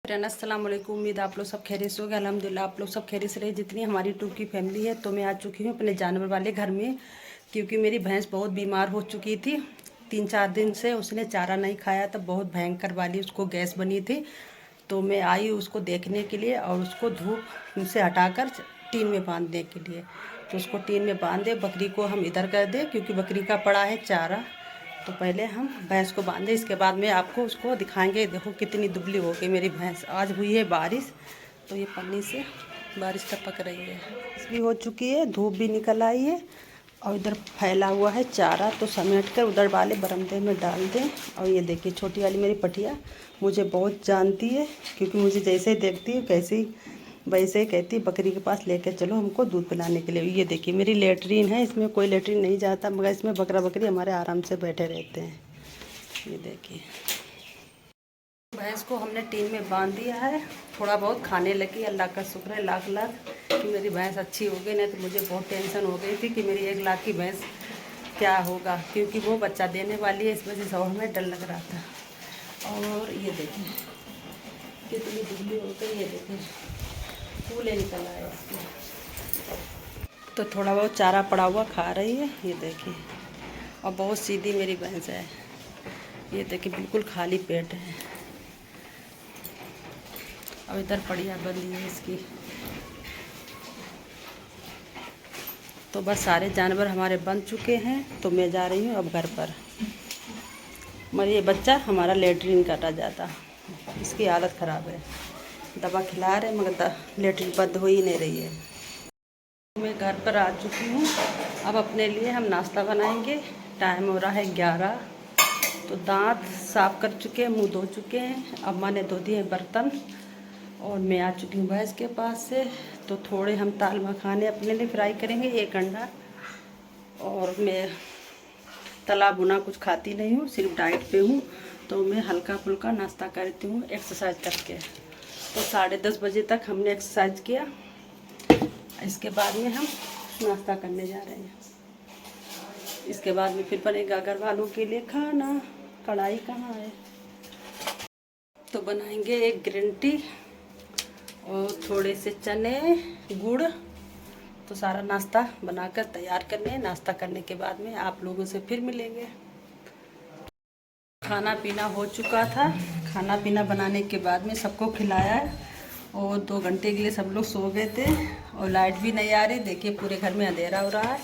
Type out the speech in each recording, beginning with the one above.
अस्सलाम वालेकुम। उम्मीद आप लोग सब खैरियत से होंगे। अल्हम्दुलिल्लाह आप लोग सब खैरियत से रहे। जितनी हमारी टूर की फैमिली है, तो मैं आ चुकी हूँ अपने जानवर वाले घर में, क्योंकि मेरी भैंस बहुत बीमार हो चुकी थी। 3-4 दिन से उसने चारा नहीं खाया, तब बहुत भयंकर वाली उसको गैस बनी थी। तो मैं आई उसको देखने के लिए और उसको धूप से हटाकर टीन में बांधने के लिए। तो उसको टीन में बांध दे, बकरी को हम इधर कर दे, क्योंकि बकरी का पड़ा है चारा। तो पहले हम भैंस को बांधे, इसके बाद में आपको उसको दिखाएंगे। देखो कितनी दुबली हो गई मेरी भैंस। आज हुई है बारिश, तो ये पन्नी से बारिश टपक रही है। बारिश भी हो चुकी है, धूप भी निकल आई है और इधर फैला हुआ है चारा। तो समेट कर उधर वाले बरामदे में डाल दें। और ये देखिए छोटी वाली मेरी पटिया मुझे बहुत जानती है, क्योंकि मुझे जैसे ही देखती है कैसे वैसे ही कहती बकरी के पास लेकर चलो हमको दूध पिलाने के लिए। ये देखिए मेरी लेटरीन है, इसमें कोई लेटरीन नहीं जाता, मगर इसमें बकरा बकरी हमारे आराम से बैठे रहते हैं। ये देखिए भैंस को हमने टीन में बांध दिया है, थोड़ा बहुत खाने लगी। अल्लाह का शुक्र है, लाख लाख कि मेरी भैंस अच्छी हो गई। नहीं तो मुझे बहुत टेंशन हो गई थी कि मेरी 1 लाख की भैंस क्या होगा, क्योंकि वो बच्चा देने वाली है, इस वजह से और हमें डर लग रहा था। और ये देखिए कितनी दुबली हो गई, ये देखिए फूले निकल आए इसके। तो थोड़ा बहुत चारा पड़ा हुआ खा रही है, ये देखिए। और बहुत सीधी मेरी भैंस है, ये देखिए बिल्कुल खाली पेट है। और इधर पड़िया बंदी है इसकी। तो बस सारे जानवर हमारे बन चुके हैं, तो मैं जा रही हूँ अब घर पर। मगर ये बच्चा हमारा लेटरिन काटा जाता, इसकी हालत ख़राब है। दवा खिला रहे मगर लेटरिन बंद हो ही नहीं रही है। मैं घर पर आ चुकी हूँ, अब अपने लिए हम नाश्ता बनाएंगे। टाइम हो रहा है 11। तो दांत साफ़ कर चुके हैं, मुंह धो चुके हैं, अम्मा ने धो दिए बर्तन। और मैं आ चुकी हूँ भैंस के पास से। तो थोड़े हम दाल मखाने अपने लिए फ्राई करेंगे, 1 अंडा। और मैं तला भुना कुछ खाती नहीं हूँ, सिर्फ डाइट पे हूँ। तो मैं हल्का फुल्का नाश्ता करती हूँ एक्सरसाइज करके। तो 10:30 बजे तक हमने एक्सरसाइज किया, इसके बाद में हम नाश्ता करने जा रहे हैं। इसके बाद में फिर बनेगा घर वालों के लिए खाना। कढ़ाई कहाँ है? तो बनाएंगे एक ग्रीन टी और थोड़े से चने, गुड़। तो सारा नाश्ता बनाकर तैयार करने, नाश्ता करने के बाद में आप लोगों से फिर मिलेंगे। खाना पीना हो चुका था, खाना पीना बनाने के बाद में सबको खिलाया और 2 घंटे के लिए सब लोग सो गए थे। और लाइट भी नहीं आ रही, देखिए पूरे घर में अंधेरा हो रहा है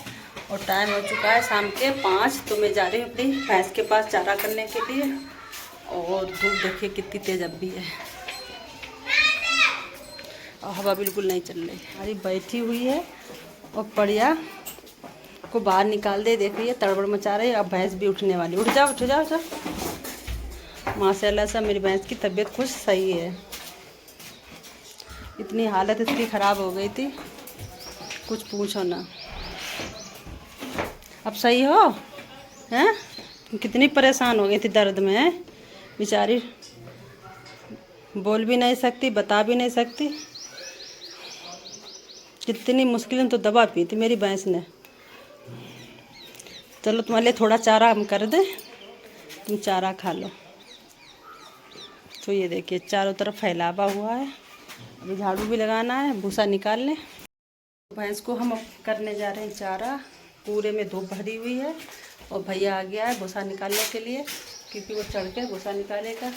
और टाइम हो चुका है शाम के 5। तो मैं जा रही हूँ अपनी भैंस के पास चारा करने के लिए। और धूप देखिए कितनी तेज़ अब भी है और हवा बिल्कुल नहीं चल रही। अरे बैठी हुई है और पड़िया को बाहर निकाल दे, देख रही है तड़बड़ मचा रही है। अब भैंस भी उठने वाली, उठ जाओ उठ जाओ। माशाल्लाह से मेरी भैंस की तबीयत कुछ सही है, इतनी हालत इसकी ख़राब हो गई थी कुछ पूछो ना। अब सही हो हैं? कितनी परेशान हो गई थी दर्द में, बेचारी बोल भी नहीं सकती, बता भी नहीं सकती। कितनी मुश्किल तो दवा पी थी मेरी भैंस ने। चलो तुम्हारे लिए थोड़ा चारा हम कर दें, तुम चारा खा लो। तो ये देखिए चारों तरफ फैलावा हुआ है, अभी झाड़ू भी लगाना है, भूसा निकाल लें। भैंस को हम अब करने जा रहे हैं चारा। पूरे में धूप भरी हुई है और भैया आ गया है भूसा निकालने के लिए, क्योंकि वो चढ़ के भूसा निकालेगा।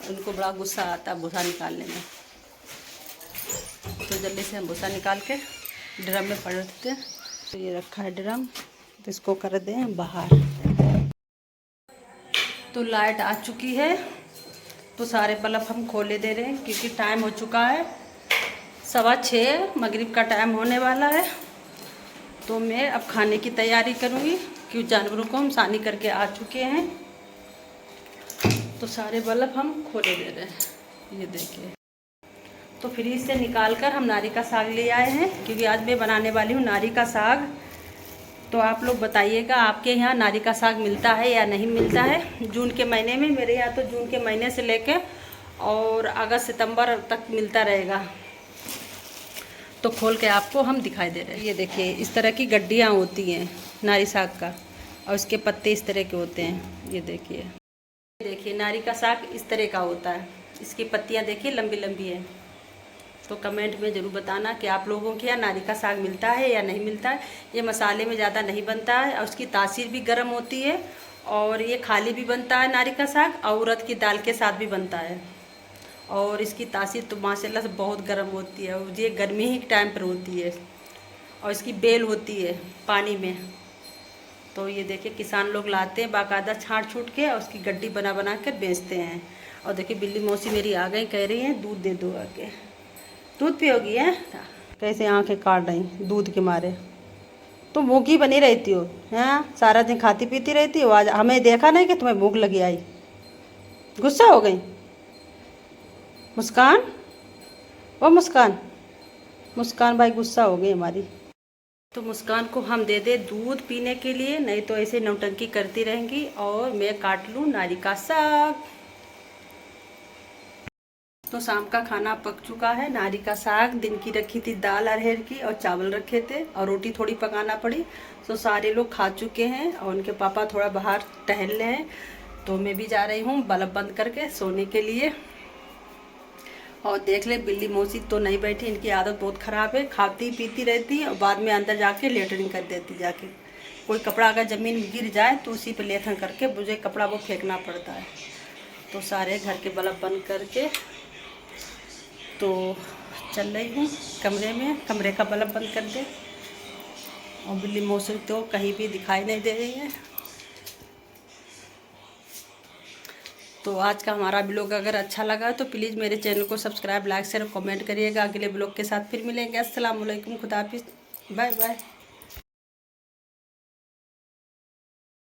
उनको बड़ा गुस्सा आता है भूसा निकालने में। तो जल्दी से हम भूसा निकाल के ड्रम में पड़ देते हैं। तो ये रखा है ड्रम, तो इसको कर दें बाहर। तो लाइट आ चुकी है, तो सारे बल्ब हम खोले दे रहे हैं, क्योंकि टाइम हो चुका है 6:15, मगरिब का टाइम होने वाला है। तो मैं अब खाने की तैयारी करूँगी, क्योंकि जानवरों को हम सानी करके आ चुके हैं। तो सारे बल्ब हम खोले दे रहे हैं, ये देखिए। तो फ्रिज से निकाल कर हम नारी का साग ले आए हैं, क्योंकि आज मैं बनाने वाली हूँ नारी का साग। तो आप लोग बताइएगा आपके यहाँ नारी का साग मिलता है या नहीं मिलता है। जून के महीने में, मेरे यहाँ तो जून के महीने से लेकर और अगस्त सितंबर तक मिलता रहेगा। तो खोल के आपको हम दिखाई दे रहे हैं। ये देखिए इस तरह की गड्डियाँ होती हैं नारी साग का, और इसके पत्ते इस तरह के होते हैं। ये देखिए नारी का साग इस तरह का होता है। इसकी पत्तियां देखिए लंबी लंबी है। तो कमेंट में ज़रूर बताना कि आप लोगों के यहाँ नारी का साग मिलता है या नहीं मिलता है। ये मसाले में ज़्यादा नहीं बनता है और उसकी तासीर भी गर्म होती है। और ये खाली भी बनता है नारी का साग और उड़द की दाल के साथ भी बनता है। और इसकी तासीर तो माशाल्लाह से बहुत गर्म होती है और ये गर्मी ही के टाइम पर होती है। और इसकी बेल होती है पानी में। तो ये देखिए किसान लोग लाते हैं बाकायदा छाँट छूट के और उसकी गड्डी बना बना कर बेचते हैं। और देखिए बिल्ली मौसी मेरी आ गई, कह रही हैं दूध दे दो आके। दूध पियोगी है? कैसे आंखें काट रही दूध के मारे। तुम भूखी बनी रहती हो हैं, सारा दिन खाती पीती रहती हो। आज हमें देखा नहीं कि तुम्हें भूख लगी आई, गुस्सा हो गई। मुस्कान, ओ मुस्कान, मुस्कान भाई गुस्सा हो गई हमारी। तो मुस्कान को हम दे दे दूध पीने के लिए, नहीं तो ऐसे नौटंकी करती रहेंगी और मैं काट लूँ नारी का साग। तो शाम का खाना पक चुका है। नारी का साग, दिन की रखी थी दाल अरहर की और चावल रखे थे और रोटी थोड़ी पकाना पड़ी। तो सारे लोग खा चुके हैं और उनके पापा थोड़ा बाहर टहल रहे हैं। तो मैं भी जा रही हूँ बल्ब बंद करके सोने के लिए। और देख ले बिल्ली मौसी तो नहीं बैठी, इनकी आदत बहुत ख़राब है, खाती पीती रहती है और बाद में अंदर जाके लेटरिन कर देती जाके। कोई कपड़ा अगर ज़मीन में गिर जाए तो उसी पे लेथन करके मुझे कपड़ा वो फेंकना पड़ता है। तो सारे घर के बल्ब बंद करके तो चल रही हूँ कमरे में, कमरे का बल्ब बंद कर दे। और बिल्ली मौसी तो कहीं भी दिखाई नहीं दे रही है। तो आज का हमारा ब्लॉग अगर अच्छा लगा तो प्लीज़ मेरे चैनल को सब्सक्राइब, लाइक, शेयर, कमेंट करिएगा। अगले ब्लॉग के साथ फिर मिलेंगे। अस्सलाम वालेकुम, खुदा हाफिज़, बाय बाय।